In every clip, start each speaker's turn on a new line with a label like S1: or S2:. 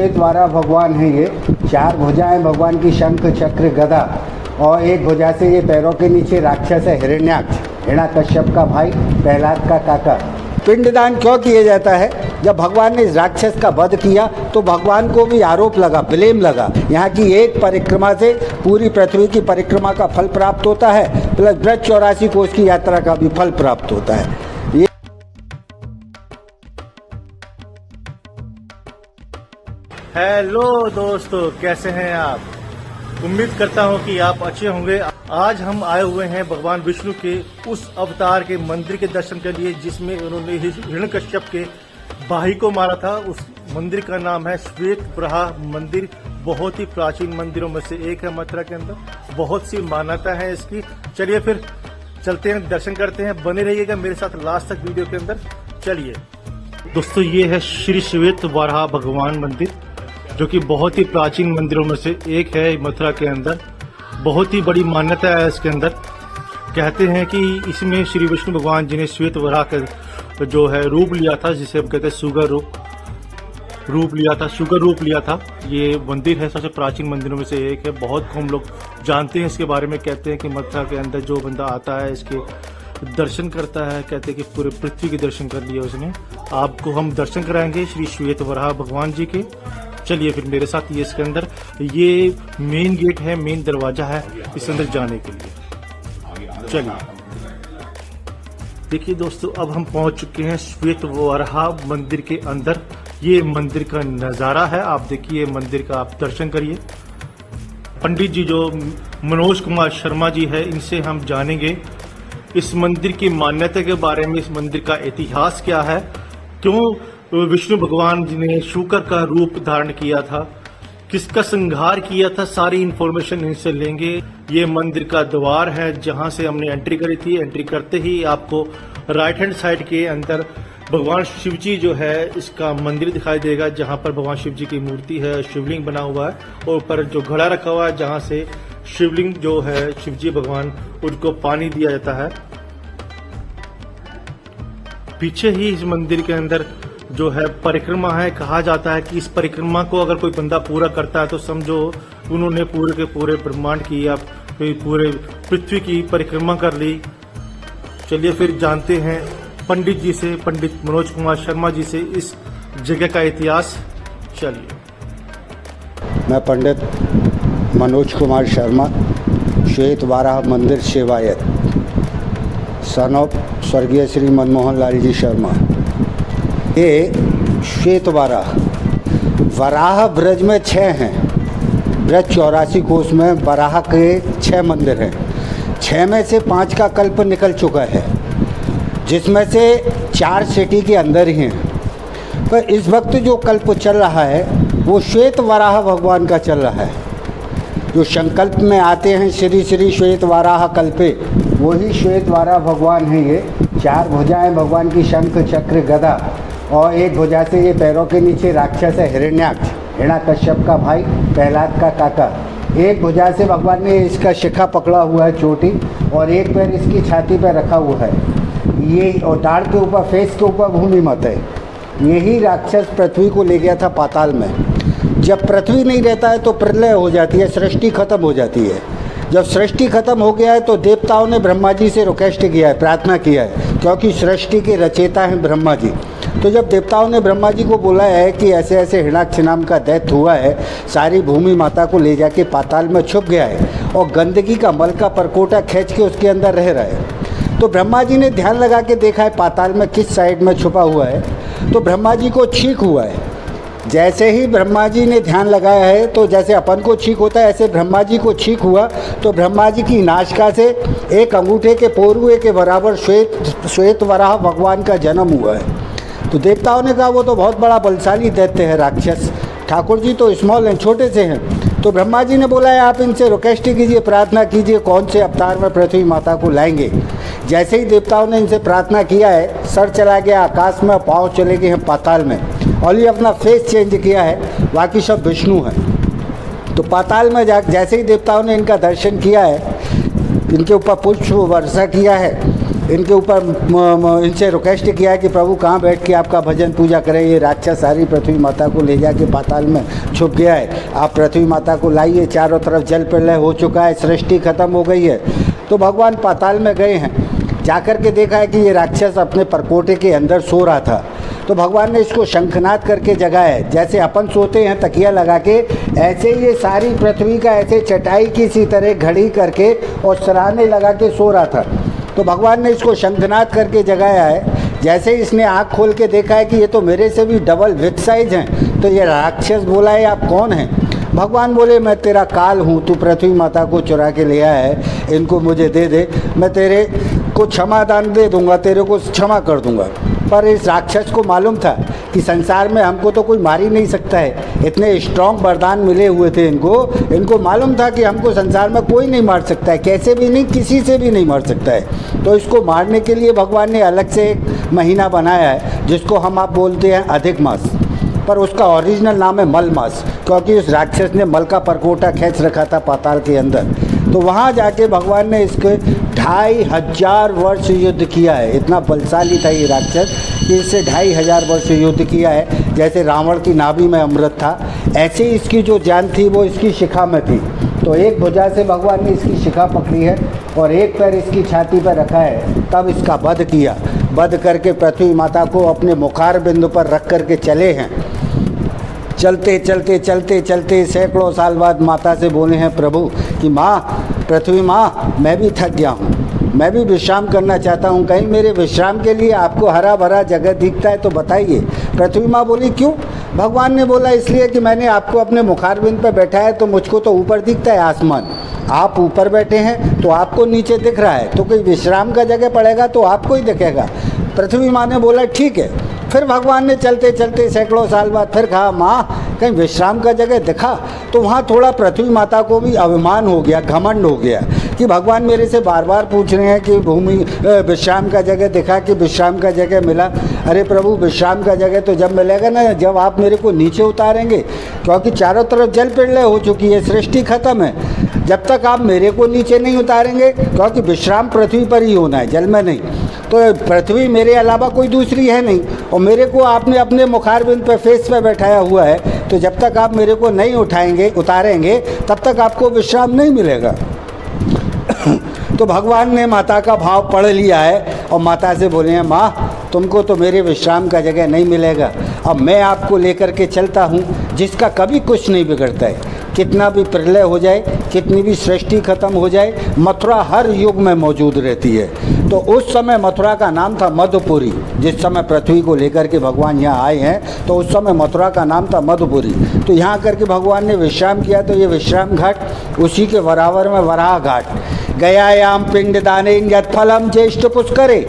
S1: श्वेत वारा भगवान हैं। ये 4 भुजाएं भगवान की, शंख चक्र गदा, और एक भुजा से ये पैरों के नीचे राक्षस है हिरण्याक्ष, हिरण्यकश्यप का भाई, प्रहलाद का काका। पिंडदान क्यों किया जाता है? जब भगवान ने इस राक्षस का वध किया तो भगवान को भी आरोप लगा, ब्लेम लगा। यहाँ की एक परिक्रमा से पूरी पृथ्वी की परिक्रमा का फल प्राप्त होता है, प्लस ब्रज 84 कोष की यात्रा का भी फल प्राप्त होता है।
S2: हेलो दोस्तों, कैसे हैं आप? उम्मीद करता हूं कि आप अच्छे होंगे। आज हम आए हुए हैं भगवान विष्णु के उस अवतार के मंदिर के दर्शन के लिए जिसमें उन्होंने हिरण्यकश्यप के भाई को मारा था। उस मंदिर का नाम है श्वेत वराह मंदिर। बहुत ही प्राचीन मंदिरों में से एक है मथुरा के अंदर। बहुत सी मान्यता है इसकी। चलिए फिर चलते हैं, दर्शन करते हैं। बने रहिएगा मेरे साथ लास्ट तक वीडियो के अंदर। चलिए दोस्तों, ये है श्री श्वेत वराह भगवान मंदिर, जो कि बहुत ही प्राचीन मंदिरों में से एक है मथुरा के अंदर। बहुत ही बड़ी मान्यता है इसके अंदर। कहते हैं कि इसमें श्री विष्णु भगवान जी ने श्वेत वराह का जो है रूप लिया था, जिसे हम कहते हैं सुगर रूप लिया था। ये मंदिर है, सबसे प्राचीन मंदिरों में से एक है। बहुत कम लोग जानते हैं इसके बारे में। कहते हैं कि मथुरा के अंदर जो बंदा आता है इसके दर्शन करता है, कहते हैं कि पूरे पृथ्वी के दर्शन कर लिए उसने। आपको हम दर्शन कराएंगे श्री श्वेत वराह भगवान जी के। चलिए फिर मेरे साथ। ये इसके अंदर ये मेन गेट है, मेन दरवाजा है इस अंदर जाने के लिए। चलिए देखिए दोस्तों, अब हम पहुंच चुके हैं श्वेत वराह मंदिर के अंदर। ये मंदिर का नज़ारा है, आप देखिए मंदिर का, आप दर्शन करिए। पंडित जी जो मनोज कुमार शर्मा जी है, इनसे हम जानेंगे इस मंदिर की मान्यता के बारे में, इस मंदिर का इतिहास क्या है, क्यों विष्णु भगवान जी ने शूकर का रूप धारण किया था, किसका संहार किया था, सारी इंफॉर्मेशन इनसे लेंगे। ये मंदिर का द्वार है जहां से हमने एंट्री करी थी। एंट्री करते ही आपको राइट हैंड साइड के अंदर भगवान शिव जी जो है इसका मंदिर दिखाई देगा, जहां पर भगवान शिव जी की मूर्ति है, शिवलिंग बना हुआ है, और ऊपर जो घड़ा रखा हुआ है जहां से शिवलिंग जो है शिव जी भगवान, उनको पानी दिया जाता है। पीछे ही इस मंदिर के अंदर जो है परिक्रमा है। कहा जाता है कि इस परिक्रमा को अगर कोई बंदा पूरा करता है तो समझो उन्होंने पूरे के पूरे ब्रह्मांड की या पूरे पृथ्वी की परिक्रमा कर ली। चलिए फिर जानते हैं पंडित जी से, पंडित मनोज कुमार शर्मा जी से, इस जगह का इतिहास। चलिए।
S1: मैं पंडित मनोज कुमार शर्मा, श्वेत वराह मंदिर सेवायत, सन ऑफ स्वर्गीय श्री मनमोहन लाल जी शर्मा। ये श्वेत वराह ब्रज में 6 हैं। ब्रज 84 कोष में वराह के 6 मंदिर हैं। 6 में से 5 का कल्प निकल चुका है, जिसमें से 4 सिटी के अंदर ही हैं। पर इस वक्त जो कल्प चल रहा है वो श्वेत वराह भगवान का चल रहा है। जो संकल्प में आते हैं श्री श्री श्वेत वराह कल्पे, वही श्वेत वराह भगवान हैं। ये 4 भुजाएं भगवान की, शंख चक्र गदा, और एक भुजा से ये पैरों के नीचे राक्षस है हिरण्याक्ष, हिरण्यकश्यप का भाई, प्रहलाद का काका। एक भुजा से भगवान ने इसका शिखा पकड़ा हुआ है, चोटी, और एक पैर इसकी छाती पर रखा हुआ है। ये और दाढ़ के ऊपर, फेस के ऊपर भूमि मत है। यही राक्षस पृथ्वी को ले गया था पाताल में। जब पृथ्वी नहीं रहता है तो प्रलय हो जाती है, सृष्टि खत्म हो जाती है। जब सृष्टि खत्म हो गया है तो देवताओं ने ब्रह्मा जी से रिक्वेस्ट किया है, प्रार्थना किया है, क्योंकि सृष्टि के रचयिता हैं ब्रह्मा जी। तो जब देवताओं ने ब्रह्मा जी को बोला है कि ऐसे ऐसे हिरण्याक्ष नाम का दैत्य हुआ है, सारी भूमि माता को ले जाके पाताल में छुप गया है और गंदगी का मल का परकोटा खींच के उसके अंदर रह रहा है। तो ब्रह्मा जी ने ध्यान लगा के देखा है पाताल में किस साइड में छुपा हुआ है, तो ब्रह्मा जी को छींक हुआ है। जैसे ही ब्रह्मा जी ने ध्यान लगाया है, तो जैसे अपन को छींक होता है ऐसे ब्रह्मा जी को छींक हुआ। तो ब्रह्मा जी की नासिका से एक अंगूठे के पोरुए के बराबर श्वेत वराह भगवान का जन्म हुआ है। तो देवताओं ने कहा वो तो बहुत बड़ा बलशाली दैत्य है राक्षस, ठाकुर जी तो स्मॉल हैं, छोटे से हैं। तो ब्रह्मा जी ने बोला है आप इनसे रिक्वेस्ट कीजिए, प्रार्थना कीजिए कौन से अवतार में पृथ्वी माता को लाएंगे। जैसे ही देवताओं ने इनसे प्रार्थना किया है, सर चला गया आकाश में, पाँव चले गए हैं पाताल में, और ये अपना फेस चेंज किया है, बाकी सब विष्णु हैं। तो पाताल में जैसे ही देवताओं ने इनका दर्शन किया है, इनके ऊपर पुष्प वर्षा किया है, इनके ऊपर इनसे रिक्वेस्ट किया है कि प्रभु कहाँ बैठ के आपका भजन पूजा करें। ये राक्षस सारी पृथ्वी माता को ले जाके पाताल में छुप गया है। आप पृथ्वी माता को लाइए, चारों तरफ जल प्रलय हो चुका है, सृष्टि खत्म हो गई है। तो भगवान पाताल में गए हैं, जाकर के देखा है कि ये राक्षस अपने परकोटे के अंदर सो रहा था। तो भगवान ने इसको शंखनाद करके जगाया है। जैसे अपन सोते हैं तकिया लगा के, ऐसे ये सारी पृथ्वी का ऐसे चटाई की सी तरह घड़ी करके और सराहने लगा के सो रहा था। तो भगवान ने इसको शंखनाद करके जगाया है। जैसे ही इसने आँख खोल के देखा है कि ये तो मेरे से भी डबल विथ साइज हैं, तो ये राक्षस बोला है आप कौन हैं? भगवान बोले मैं तेरा काल हूँ, तू पृथ्वी माता को चुरा के ले आया है, इनको मुझे दे दे, मैं तेरे को क्षमादान दे दूंगा, तेरे को क्षमा कर दूंगा। पर इस राक्षस को मालूम था कि संसार में हमको तो कोई मार ही नहीं सकता है। इतने स्ट्रॉन्ग वरदान मिले हुए थे इनको मालूम था कि हमको संसार में कोई नहीं मार सकता है, कैसे भी नहीं, किसी से भी नहीं मार सकता है। तो इसको मारने के लिए भगवान ने अलग से एक महीना बनाया है, जिसको हम आप बोलते हैं अधिक मास, पर उसका ओरिजिनल नाम है मल मास, क्योंकि उस राक्षस ने मल का परकोटा खींच रखा था पाताल के अंदर। तो वहाँ जाके भगवान ने इसके 2500 वर्ष युद्ध किया है। इतना बलशाली था ये राक्षस कि इससे 2500 वर्ष युद्ध किया है। जैसे रावण की नाभि में अमृत था, ऐसे ही इसकी जो जान थी वो इसकी शिखा में थी। तो एक भुजा से भगवान ने इसकी शिखा पकड़ी है और एक पैर इसकी छाती पर रखा है, तब इसका वध किया। वध करके पृथ्वी माता को अपने मुखार बिंदु पर रख करके चले हैं। चलते चलते चलते चलते सैकड़ों साल बाद माता से बोले हैं प्रभु कि माँ, पृथ्वी माँ, मैं भी थक गया हूँ, मैं भी विश्राम करना चाहता हूँ, कहीं मेरे विश्राम के लिए आपको हरा भरा जगह दिखता है तो बताइए। पृथ्वी माँ बोली क्यों? भगवान ने बोला इसलिए कि मैंने आपको अपने मुखारबिंद पर बैठा है तो मुझको तो ऊपर दिखता है आसमान, आप ऊपर बैठे हैं तो आपको नीचे दिख रहा है, तो कोई विश्राम का जगह पड़ेगा तो आपको ही दिखेगा। पृथ्वी माँ ने बोला ठीक है। फिर भगवान ने चलते चलते सैकड़ों साल बाद फिर कहा माँ, कहीं विश्राम का जगह दिखा? तो वहाँ थोड़ा पृथ्वी माता को भी अभिमान हो गया, घमंड हो गया कि भगवान मेरे से बार बार पूछ रहे हैं कि भूमि विश्राम का जगह दिखा, कि विश्राम का जगह मिला। अरे प्रभु, विश्राम का जगह तो जब मिलेगा ना जब आप मेरे को नीचे उतारेंगे, क्योंकि चारों तरफ जल प्रलय हो चुकी है, सृष्टि खत्म है। जब तक आप मेरे को नीचे नहीं उतारेंगे, क्योंकि विश्राम पृथ्वी पर ही होना है, जल में नहीं, तो पृथ्वी मेरे अलावा कोई दूसरी है नहीं, और मेरे को आपने अपने मुखारबिंद पे फेस पे बैठाया हुआ है, तो जब तक आप मेरे को नहीं उतारेंगे तब तक आपको विश्राम नहीं मिलेगा। तो भगवान ने माता का भाव पढ़ लिया है और माता से बोले हैं माँ, तुमको तो मेरे विश्राम का जगह नहीं मिलेगा, अब मैं आपको लेकर के चलता हूँ जिसका कभी कुछ नहीं बिगड़ता है। कितना भी प्रलय हो जाए, कितनी भी सृष्टि खत्म हो जाए, मथुरा हर युग में मौजूद रहती है। तो उस समय मथुरा का नाम था मधुपुरी। जिस समय पृथ्वी को लेकर के भगवान यहाँ आए हैं तो उस समय मथुरा का नाम था मधुपुरी। तो यहाँ करके भगवान ने विश्राम किया, तो ये विश्राम घाट उसी के बराबर में वराह घाट। गयायाम पिंडदाने यत्फलम ज्येष्ठ पुष्करे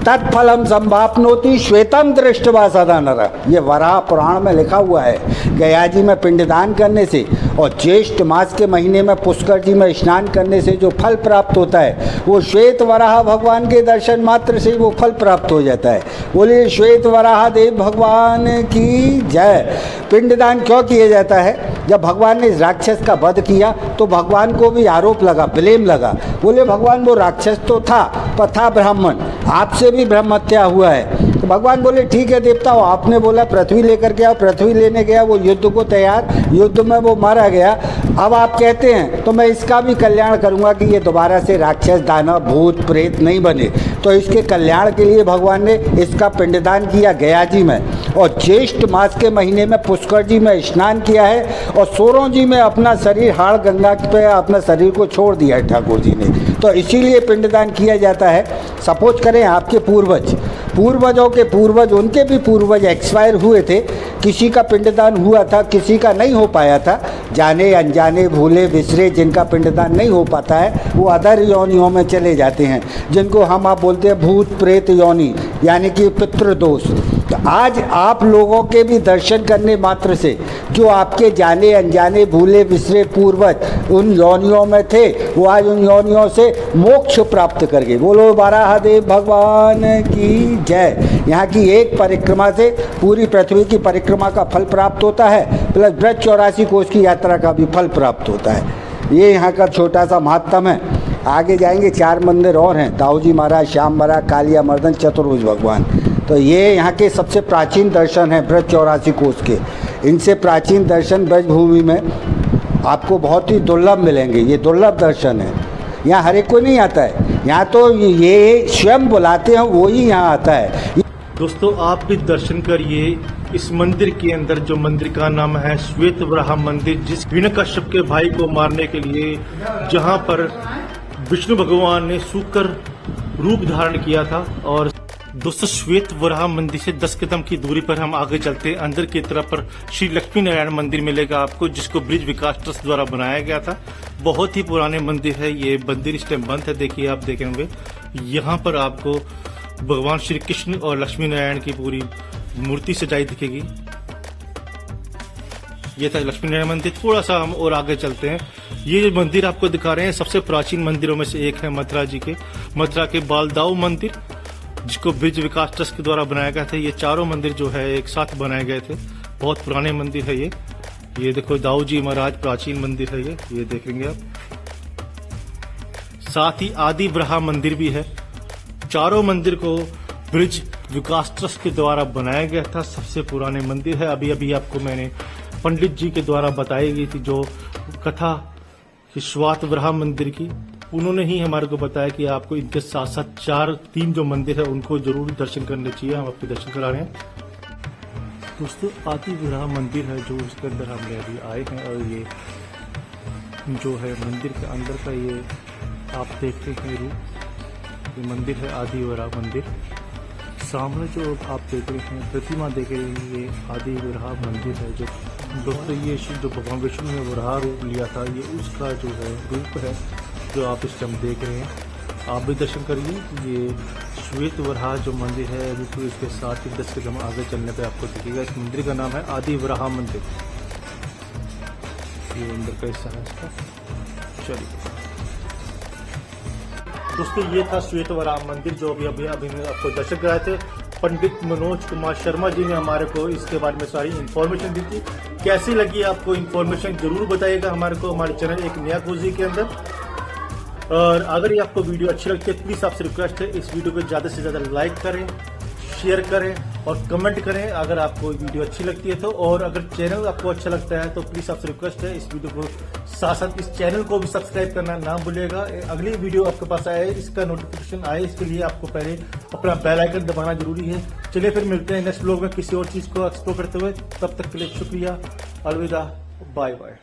S1: तत्फलम संभापनोति श्वेतम दृष्टवा सदा नर। ये वराह पुराण में लिखा हुआ है। गया जी में पिंडदान करने से और ज्येष्ठ मास के महीने में पुष्कर जी में स्नान करने से जो फल प्राप्त होता है, वो श्वेत वराह भगवान के दर्शन मात्र से वो फल प्राप्त हो जाता है। बोलिए श्वेत वराह देव भगवान की जय। पिंडदान क्यों किया जाता है? जब भगवान ने इस राक्षस का वध किया तो भगवान को भी आरोप लगा, ब्लेम लगा। बोले भगवान वो राक्षस तो था पर था ब्राह्मण, आपसे भी ब्रह्म हत्या हुआ है। तो भगवान बोले ठीक है देवताओं, आपने बोला पृथ्वी लेकर के आओ, पृथ्वी लेने गया, वो युद्ध को तैयार, युद्ध में वो मारा गया। अब आप कहते हैं तो मैं इसका भी कल्याण करूंगा कि ये दोबारा से राक्षस, दानव, भूत, प्रेत नहीं बने। तो इसके कल्याण के लिए भगवान ने इसका पिंडदान किया गया जी में, और ज्येष्ठ मास के महीने में पुष्कर जी में स्नान किया है, और सोरों जी में अपना शरीर हाड़ गंगा पे अपना शरीर को छोड़ दिया है ठाकुर जी ने। तो इसीलिए पिंडदान किया जाता है। सपोज करें आपके पूर्वजों के पूर्वज, उनके भी पूर्वज एक्सपायर हुए थे, किसी का पिंडदान हुआ था, किसी का नहीं हो पाया था। जाने अनजाने, भूले बिसरे जिनका पिंडदान नहीं हो पाता है वो अदर योनियों में चले जाते हैं, जिनको हम आप बोलते हैं भूत प्रेत योनि, यानी कि पितृदोष। तो आज आप लोगों के भी दर्शन करने मात्र से जो आपके जाने अनजाने, भूले बिसरे पूर्वज उन योनियों में थे, वो आज उन योनियों से मोक्ष प्राप्त कर गए। बोलो बाराहदेव भगवान की जय। यहाँ की एक परिक्रमा से पूरी पृथ्वी की परिक्रमा का फल प्राप्त होता है, प्लस ब्रज 84 कोष की यात्रा का भी फल प्राप्त होता है। ये यहाँ का छोटा सा महात्म है। आगे जाएंगे 4 मंदिर और हैं, दाऊजी महाराज, श्याम महाराज, कालिया मर्दन, चतुर्भुज भगवान। तो ये यहाँ के सबसे प्राचीन दर्शन हैं ब्रज 84 कोस के। इनसे प्राचीन दर्शन ब्रजभूमि में आपको बहुत ही दुर्लभ मिलेंगे। ये दुर्लभ दर्शन है, यहाँ हर एक कोई नहीं आता है। यहाँ तो ये स्वयं बुलाते हैं, वो ही यहाँ आता है।
S2: दोस्तों आप भी दर्शन करिए इस मंदिर के अंदर, जो मंदिर का नाम है श्वेत वराह मंदिर, जिस हिरण्यकश्यप के भाई को मारने के लिए जहां पर विष्णु भगवान ने सूकर रूप धारण किया था। और दोस्तों श्वेत वराह मंदिर से 10 कदम की दूरी पर हम आगे चलते हैं। अंदर की तरफ पर श्री लक्ष्मी नारायण मंदिर मिलेगा आपको, जिसको ब्रिज विकास ट्रस्ट द्वारा बनाया गया था। बहुत ही पुराने मंदिर है ये मंदिर, इस टाइम बंद है। देखिए आप देखेंगे यहाँ पर आपको भगवान श्री कृष्ण और लक्ष्मी नारायण की पूरी मूर्ति सजाई दिखेगी। ये था लक्ष्मी नारायण मंदिर। थोड़ा सा हम और आगे चलते हैं। ये जो मंदिर आपको दिखा रहे हैं सबसे प्राचीन मंदिरों में से एक है मथुरा जी के, मथुरा के बालदाऊ मंदिर, जिसको ब्रिज विकास ट्रस्ट के द्वारा बनाया गया था। ये चारों मंदिर जो है एक साथ बनाए गए थे। बहुत पुराने मंदिर है ये देखो दाऊ जी महाराज, प्राचीन मंदिर है ये देखेंगे आप। साथ ही आदि वराह मंदिर भी है। चारों मंदिर को ब्रिज विकास ट्रस्ट के द्वारा बनाया गया था। सबसे पुराने मंदिर है। अभी अभी आपको मैंने पंडित जी के द्वारा बताई गई थी जो कथा श्वेत वराह मंदिर की, उन्होंने ही हमारे को बताया कि आपको इनके साथ साथ 3 जो मंदिर है उनको जरूर दर्शन करने चाहिए। हम आपके दर्शन करा रहे हैं। दोस्तों आदि वराह मंदिर है जो उसके अंदर हमने अभी आए हैं, और ये जो है मंदिर के अंदर का ये आप देखते हैं रूप। ये मंदिर है आदि वराह मंदिर। सामने जो आप देख रहे हैं प्रतिमा देख रहे हैं, ये आदि वराह मंदिर है। जो दोस्तों ये जो भगवान विष्णु ने वराह रूप लिया था, ये उसका जो है रूप है जो आप इस टाइम देख रहे हैं। आप भी दर्शन करिए। ये श्वेत वराह जो मंदिर है बिल्कुल इसके साथ ही 10 कदम आगे चलने पे आपको दिखेगा। इस मंदिर का नाम है आदि वराह मंदिर। ये अंदर का हिस्सा है इसका। चलिए दोस्तों ये था श्वेत वराह मंदिर जो अभी आपको दर्शन कराए थे। पंडित मनोज कुमार शर्मा जी ने हमारे को इसके बारे में सारी इन्फॉर्मेशन दी थी। कैसी लगी आपको इन्फॉर्मेशन जरूर बताइएगा हमारे को, हमारे चैनल एक नया खोजी के अंदर। और अगर ये आपको वीडियो अच्छी लगती है प्लीज़ आपसे रिक्वेस्ट है इस वीडियो को ज़्यादा से ज़्यादा लाइक करें, शेयर करें और कमेंट करें अगर आपको वीडियो अच्छी लगती है तो। और अगर चैनल आपको अच्छा लगता है तो प्लीज़ आपसे रिक्वेस्ट है इस वीडियो को साथ साथ इस चैनल को भी सब्सक्राइब करना ना भूलिएगा। अगली वीडियो आपके पास आए, इसका नोटिफिकेशन आए, इसके लिए आपको पहले अपना बेल आइकन दबाना जरूरी है। चलिए फिर मिलते हैं नेक्स्ट व्लॉग में किसी और चीज़ को एक्सप्लोर करते हुए। तब तक के लिए शुक्रिया, अलविदा, बाय बाय।